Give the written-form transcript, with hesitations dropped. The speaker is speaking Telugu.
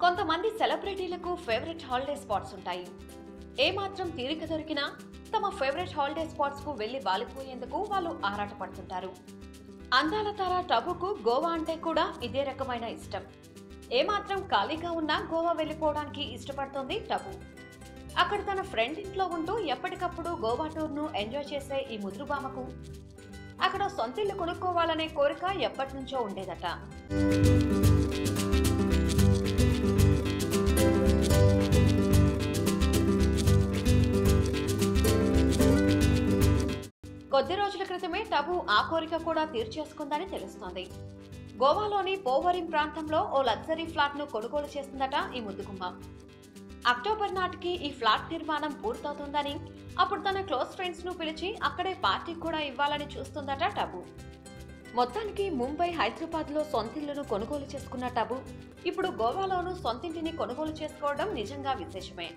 కొంతమంది సెలబ్రిటీలకు ఫేవరెట్ హాలిడే స్పాట్స్ ఉంటాయి. ఏమాత్రం తీరిక దొరికినా తమ ఫేవరెట్ హాలిడే స్పాట్స్ కు వెళ్లి వాలిపోయేందుకు వాళ్ళు ఆరాటపడుతుంటారు. అందాల తార టబుకు గోవా అంటే కూడా ఇదే రకమైన ఇష్టం. ఏమాత్రం ఖాళీగా ఉన్నా గోవా వెళ్లిపోవడానికి ఇష్టపడుతోంది టబు. అక్కడ తన ఫ్రెండ్ ఇంట్లో ఉంటూ ఎప్పటికప్పుడు గోవా టూర్ ను ఎంజాయ్ చేసే ఈ ముదురుబామకు అక్కడ సొంతిల్లు కొనుక్కోవాలనే కోరిక ఎప్పటి నుంచో ఉండేదట. కొద్ది రోజుల క్రితమే టబు ఆ కోరిక కూడా తీర్చేసుకుందని తెలుస్తోంది. గోవాలోని పోవరిం ప్రాంతంలో ఓ లగ్జరీ ఫ్లాట్ ను కొనుగోలు చేసిందట ఈ ముద్దుగుమ్మ. అక్టోబర్ నాటికి ఈ ఫ్లాట్ నిర్మాణం పూర్తవుతుందని, అప్పుడు తన క్లోజ్ ఫ్రెండ్స్ ను పిలిచి అక్కడే పార్టీ కూడా ఇవ్వాలని చూస్తుందట టబు. మొత్తానికి ముంబై, హైదరాబాద్ లో సొంతిల్లును కొనుగోలు చేసుకున్న టబు ఇప్పుడు గోవాలోనూ సొంతింటిని కొనుగోలు చేసుకోవడం నిజంగా విశేషమే.